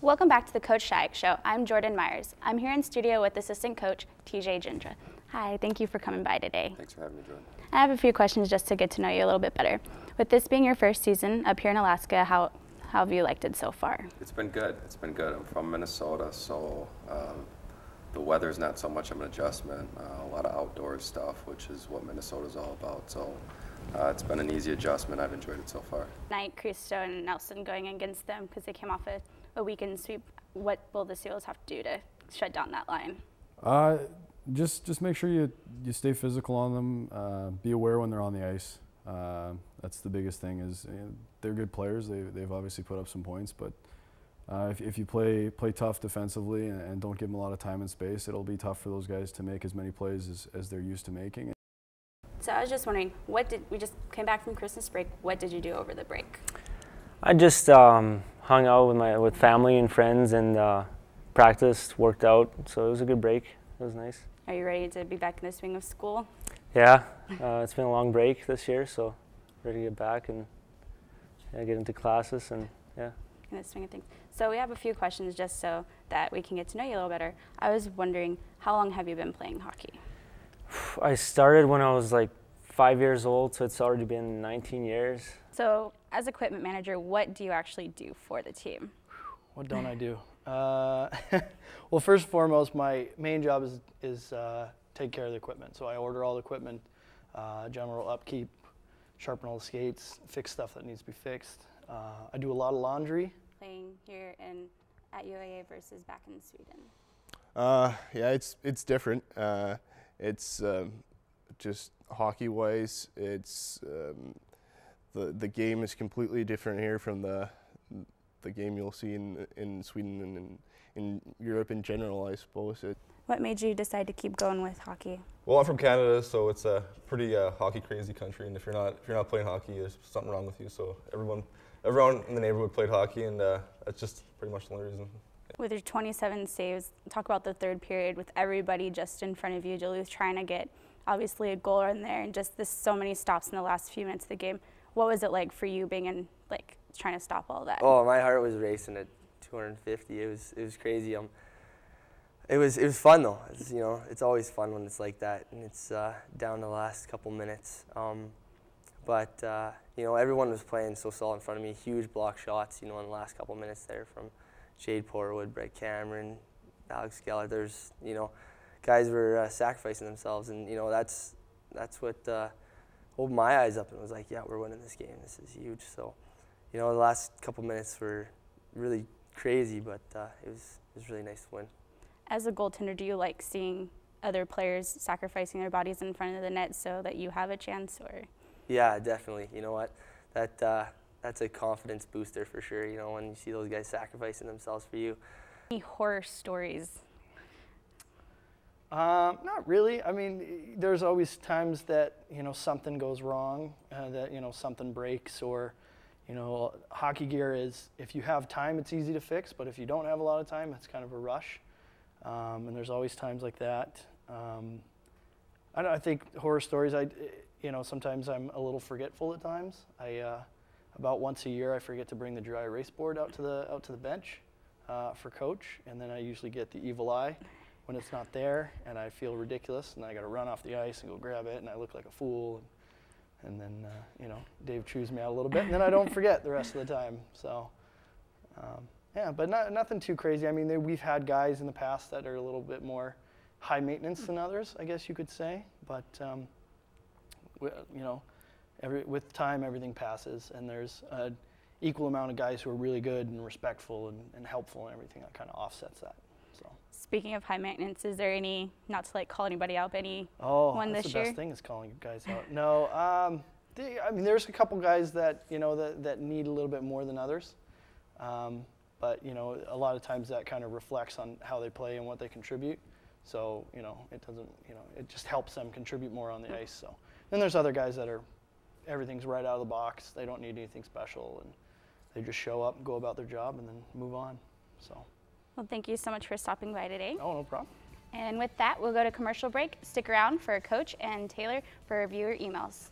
Welcome back to the Coach Shyiak Show. I'm Jordan Myers. I'm here in studio with assistant coach TJ Jindra. Hi, thank you for coming by today. Thanks for having me, Jordan. I have a few questions just to get to know you a little bit better. With this being your first season up here in Alaska, how have you liked it so far? It's been good. It's been good. I'm from Minnesota, so the weather's not so much of an adjustment. A lot of outdoor stuff, which is what Minnesota's all about. So it's been an easy adjustment. I've enjoyed it so far. Tonight, Cristo and Nelson going against them because they came off a weekend sweep. What will the Seawolves have to do to shut down that line? Just make sure you stay physical on them. Be aware when they're on the ice. That's the biggest thing. Is they're good players. They've obviously put up some points, but if you play tough defensively and don't give them a lot of time and space, it'll be tough for those guys to make as many plays as they're used to making. So I was just wondering, we just came back from Christmas break. What did you do over the break? I just hung out with family and friends and practiced, worked out. So it was a good break. It was nice. Are you ready to be back in the swing of school? Yeah, it's been a long break this year, so ready to get back and get into classes and yeah. In the swing of things. So we have a few questions just so that we can get to know you a little better. I was wondering, how long have you been playing hockey? I started when I was like 5 years old, so it's already been 19 years. So as equipment manager, what do you actually do for the team? What don't I do? Well, first and foremost, my main job is take care of the equipment. So I order all the equipment, general upkeep, sharpen all the skates, fix stuff that needs to be fixed. I do a lot of laundry. Playing here at UAA versus back in Sweden. Yeah, it's different. It's just hockey-wise, it's the game is completely different here from the game you'll see in Sweden and in Europe in general, I suppose. What made you decide to keep going with hockey? Well, I'm from Canada, so it's a pretty hockey-crazy country, and if you're not playing hockey, there's something wrong with you. So everyone in the neighborhood played hockey, and that's just pretty much the only reason. With your 27 saves, talk about the third period with everybody just in front of you. Duluth trying to get obviously a goal in there, and just so many stops in the last few minutes of the game. What was it like for you being in trying to stop all that? Oh, my heart was racing at 250. It was crazy. It was fun though. It's always fun when it's like that, and it's down to the last couple minutes. But everyone was playing so solid in front of me. Huge block shots, in the last couple minutes there from Jade Porwood, Brett Cameron, Alex Geller. There's guys were sacrificing themselves, and that's what opened my eyes up and was like, yeah, we're winning this game. This is huge. So, the last couple minutes were really crazy, but it was really nice to win. As a goaltender, do you like seeing other players sacrificing their bodies in front of the net so that you have a chance? Or? Yeah, definitely. You know what? That's a confidence booster for sure. When you see those guys sacrificing themselves for you. Any horror stories? Not really. I mean, there's always times that something goes wrong, that something breaks, or hockey gear is, if you have time, it's easy to fix, but if you don't have a lot of time, it's kind of a rush. And there's always times like that. I think horror stories. Sometimes I'm a little forgetful at times. About once a year, I forget to bring the dry erase board out to the bench for coach, and then I usually get the evil eye when it's not there, and I feel ridiculous, and I got to run off the ice and go grab it, and I look like a fool, and then Dave chews me out a little bit, and then I don't forget the rest of the time. So yeah, but nothing too crazy. I mean, we've had guys in the past that are a little bit more high maintenance than others, I guess you could say, but with time, everything passes, and there's an equal amount of guys who are really good and respectful and helpful and everything that kind of offsets that. So. Speaking of high maintenance, is there any, not to call anybody out, but any one this year? Oh, that's the best thing is calling guys out. No, I mean, there's a couple guys that that need a little bit more than others, but a lot of times that kind of reflects on how they play and what they contribute. So it doesn't, it just helps them contribute more on the ice. So then there's other guys that are, everything's right out of the box. They don't need anything special, and they just show up and go about their job and then move on. So. Well, thank you so much for stopping by today. Oh, no problem. And with that, we'll go to commercial break. Stick around for Coach and Taylor for viewer emails.